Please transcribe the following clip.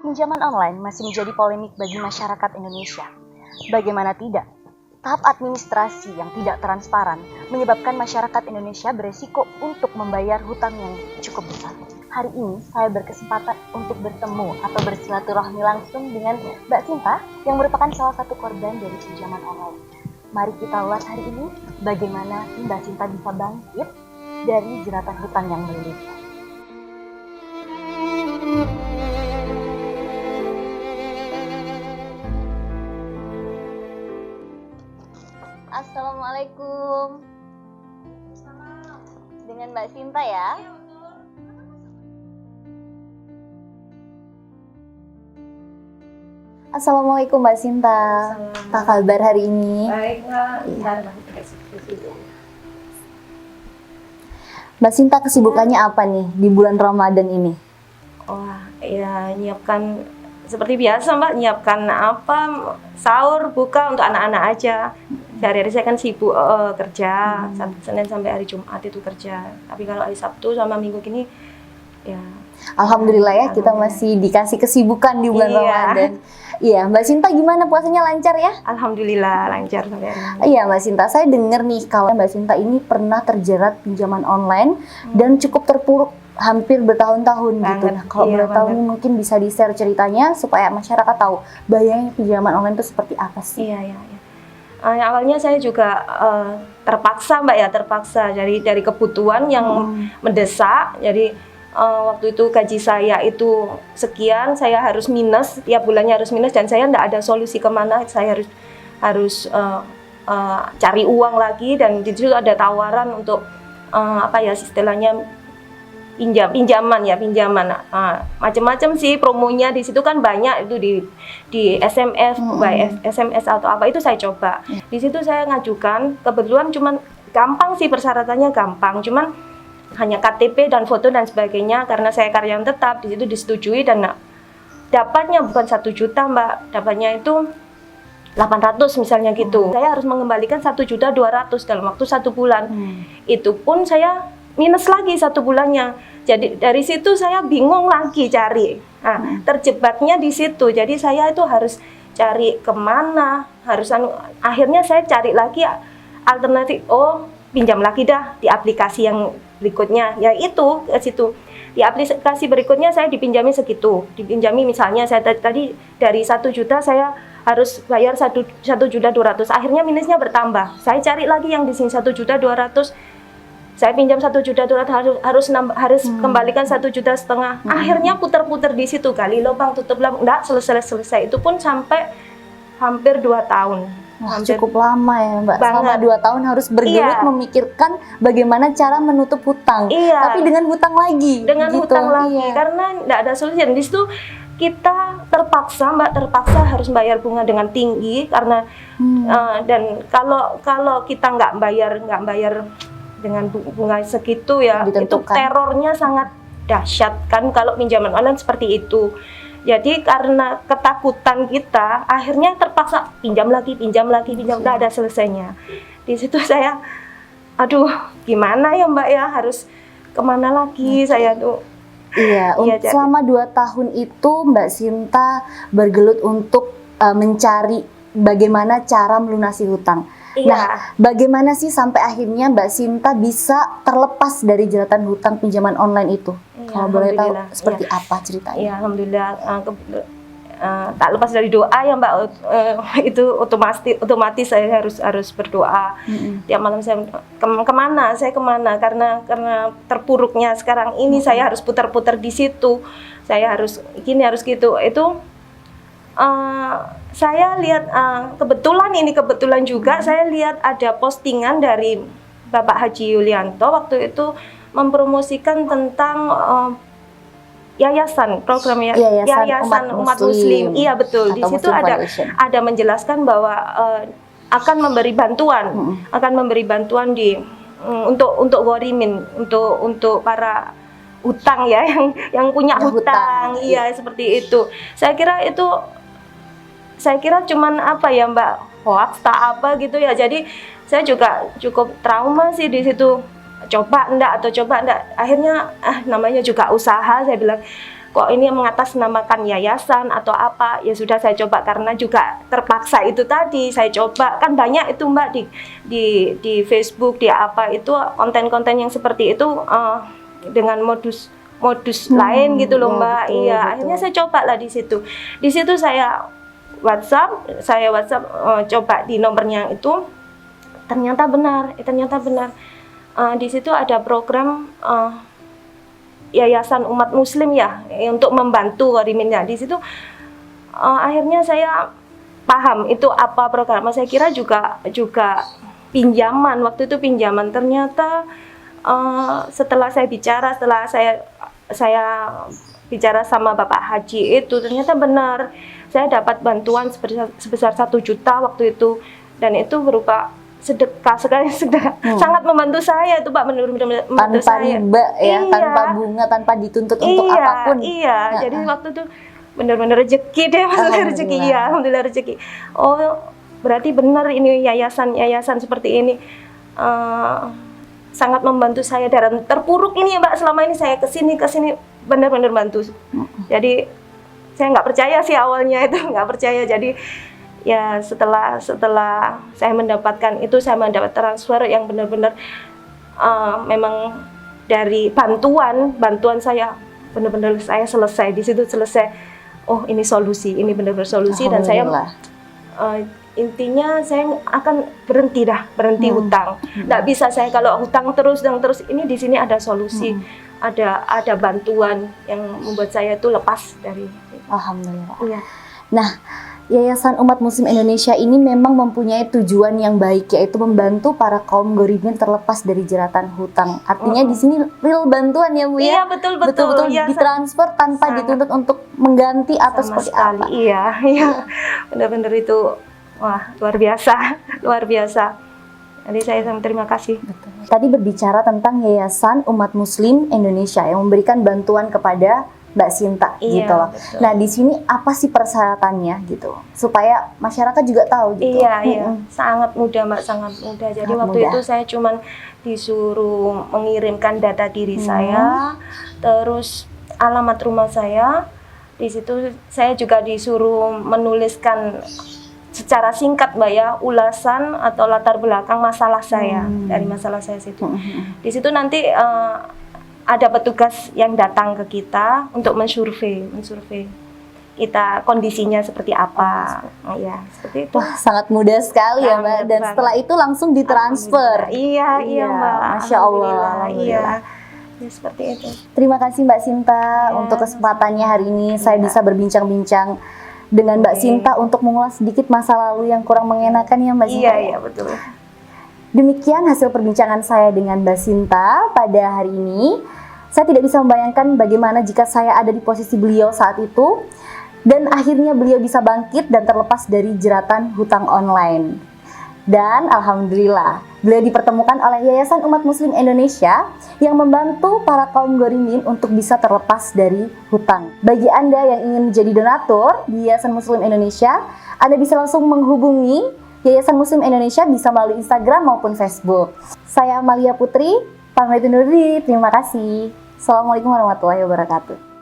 Pinjaman online masih menjadi polemik bagi masyarakat Indonesia. Bagaimana tidak? Tahap administrasi yang tidak transparan menyebabkan masyarakat Indonesia beresiko untuk membayar hutang yang cukup besar. Hari ini saya berkesempatan untuk bertemu atau bersilaturahmi langsung dengan Mbak Sinta yang merupakan salah satu korban dari pinjaman online. Mari kita ulas hari ini bagaimana Mbak Sinta bisa bangkit dari jeratan hutang yang melilit. Assalamualaikum. Dengan Mbak Sinta ya. Assalamualaikum Mbak Sinta. Apa kabar hari ini? Baik, Mbak Sinta, kesibukannya apa nih di bulan Ramadan ini? Wah, ya nyiapkan seperti biasa Mbak, nyiapkan apa sahur, buka untuk anak-anak aja. Sehari-hari saya kan sibuk kerja, Senin sampai hari Jumat itu kerja. Tapi kalau hari Sabtu sama Minggu gini, ya. Alhamdulillah ya, kita masih dikasih kesibukan di bulan Ramadan. Iya, Mbak Sinta gimana puasanya, lancar ya? Alhamdulillah lancar sampai hari ini. Iya Mbak Sinta, saya dengar nih kalau Mbak Sinta ini pernah terjerat pinjaman online dan cukup terpuruk hampir bertahun-tahun gitu. Nah, kalau boleh tahu nih mungkin bisa di-share ceritanya supaya masyarakat tahu bahayanya pinjaman online itu seperti apa sih? Iya. Awalnya saya juga terpaksa Mbak ya, terpaksa dari kebutuhan yang mendesak. Jadi waktu itu gaji saya itu sekian, saya harus minus, tiap bulannya harus minus dan saya tidak ada solusi kemana, saya harus cari uang lagi dan di situ ada tawaran untuk istilahnya pinjaman. Macam-macam sih promonya di situ kan banyak itu di SMS, by SMS atau apa itu saya coba. Di situ saya ngajukan, kebetulan cuman gampang sih persyaratannya gampang, cuman hanya KTP dan foto dan sebagainya karena saya karyawan tetap di situ disetujui dan dapatnya bukan 1 juta Mbak, dapatnya itu 800 misalnya gitu. Saya harus mengembalikan 1.200.000 dalam waktu 1 bulan. Itu pun saya minus lagi 1 bulannya. Jadi dari situ saya bingung lagi cari. Nah, terjebaknya di situ. Jadi saya itu harus cari kemana, akhirnya saya cari lagi alternatif. Pinjam lagi dah di aplikasi yang berikutnya, yaitu ke situ. Di aplikasi berikutnya saya dipinjami segitu. Dipinjami misalnya saya tadi dari 1 juta saya harus bayar 1.200.000. Akhirnya minusnya bertambah. Saya cari lagi yang di sini 1.200.000. Saya pinjam 1.200.000 harus kembalikan 1,5 juta. Akhirnya putar-putar di situ, gali lubang tutup lubang, enggak selesai. Itu pun sampai hampir 2 tahun. Cukup lama ya Mbak. Selama 2 tahun harus bergelut memikirkan bagaimana cara menutup hutang. Tapi dengan hutang lagi. Karena enggak ada solusi. Dan di situ kita terpaksa harus bayar bunga dengan tinggi karena dan kalau kita nggak bayar dengan bunga segitu ya, itu terornya sangat dahsyat kan kalau pinjaman online seperti itu. Jadi karena ketakutan kita, akhirnya terpaksa pinjam lagi, nggak ada selesainya. Di situ saya, aduh gimana ya Mbak ya, harus kemana lagi saya tuh. Iya, selama 2 tahun itu Mbak Sinta bergelut untuk mencari bagaimana cara melunasi hutang. Nah, bagaimana sih sampai akhirnya Mbak Sinta bisa terlepas dari jeratan hutang pinjaman online itu? Kalau boleh tahu seperti apa ceritanya? Iya, alhamdulillah. Tak lepas dari doa ya Mbak. Itu otomatis saya harus berdoa. Tiap malam saya kemana karena terpuruknya sekarang ini saya harus putar-putar di situ. Saya harus gini, harus gitu. Itu saya lihat kebetulan juga saya lihat ada postingan dari Bapak Haji Yulianto waktu itu mempromosikan tentang program yayasan umat muslim. Iya betul. Di situ ada menjelaskan bahwa akan memberi bantuan untuk ghorimin, untuk para hutang ya, yang punya hutang. Iya, seperti itu. Saya kira cuman apa ya Mbak, hoax tak apa gitu ya. Jadi saya juga cukup trauma sih di situ. Coba enggak. Akhirnya namanya juga usaha, saya bilang kok ini mengatasnamakan yayasan atau apa, ya sudah saya coba karena juga terpaksa itu tadi saya coba. Kan banyak itu Mbak di Facebook, di apa itu konten-konten yang seperti itu dengan modus lain gitu loh Mbak. Betul, Iya, betul. akhirnya saya coba lah di situ. Di situ saya WhatsApp coba di nomornya itu, ternyata benar. Di situ ada program Yayasan Umat Muslim ya, untuk membantu Wariminnya. Di situ akhirnya saya paham itu apa program. Saya kira juga pinjaman, waktu itu pinjaman. Ternyata setelah saya bicara sama Bapak Haji itu, ternyata benar saya dapat bantuan sebesar 1 juta waktu itu, dan itu berupa sedekah sangat membantu saya itu Pak, benar-benar membantu Tanpa saya. riba ya, Iya. tanpa bunga, tanpa dituntut untuk apapun. Iya, jadi waktu itu benar-benar rezeki deh, maksudnya rezeki ya, alhamdulillah rezeki. Oh, berarti benar ini yayasan seperti ini sangat membantu saya. Dan terpuruk ini ya Mbak, selama ini saya kesini benar-benar bantu. Jadi saya nggak percaya sih awalnya itu, nggak percaya. Jadi ya setelah saya mendapatkan itu, saya mendapat transfer yang benar-benar memang dari bantuan saya, benar-benar saya selesai di situ, oh ini solusi, ini benar-benar solusi. Dan saya intinya saya akan berhenti hutang. Nggak bisa saya kalau hutang terus, ini di sini ada solusi, ada bantuan yang membuat saya itu lepas dari. Alhamdulillah. Iya. Nah, Yayasan Umat Muslim Indonesia ini memang mempunyai tujuan yang baik, yaitu membantu para kaum goribin terlepas dari jeratan hutang. Artinya di sini real bantuan ya Bu ya? Iya, betul. Ya, ditransfer tanpa dituntut untuk mengganti atau seperti apa. Iya. Benar-benar itu wah, luar biasa. Jadi saya sangat terima kasih. Betul. Tadi berbicara tentang Yayasan Umat Muslim Indonesia yang memberikan bantuan kepada Mbak Sinta gitu loh. Betul. Nah, di sini apa sih persyaratannya gitu supaya masyarakat juga tahu gitu? Iya. Sangat mudah Mbak, sangat mudah. Jadi waktu itu saya cuman disuruh mengirimkan data diri saya, terus alamat rumah saya. Di situ saya juga disuruh menuliskan secara singkat Mbak ya, ulasan atau latar belakang masalah saya, dari masalah saya situ. Di situ nanti ada petugas yang datang ke kita untuk mensurvei kita kondisinya seperti apa. Ya, seperti itu. Wah, sangat mudah sekali ya Mbak. Dan setelah itu langsung ditransfer. Iya Mbak. Masya Allah. Iya. Ya, seperti itu. Terima kasih Mbak Sinta untuk kesempatannya hari ini. Saya bisa berbincang-bincang dengan Mbak Sinta untuk mengulas sedikit masa lalu yang kurang mengenakan ya Mbak Sinta. Iya, betul. Demikian hasil perbincangan saya dengan Mbak Sinta pada hari ini. Saya tidak bisa membayangkan bagaimana jika saya ada di posisi beliau saat itu, dan akhirnya beliau bisa bangkit dan terlepas dari jeratan hutang online. Dan alhamdulillah, beliau dipertemukan oleh Yayasan Umat Muslim Indonesia yang membantu para kaum ghorimin untuk bisa terlepas dari hutang. Bagi Anda yang ingin menjadi donatur di Yayasan Muslim Indonesia, Anda bisa langsung menghubungi Yayasan Muslim Indonesia bisa melalui Instagram maupun Facebook. Saya Amalia Putri, pamit undur diri. Terima kasih. Assalamualaikum warahmatullahi wabarakatuh.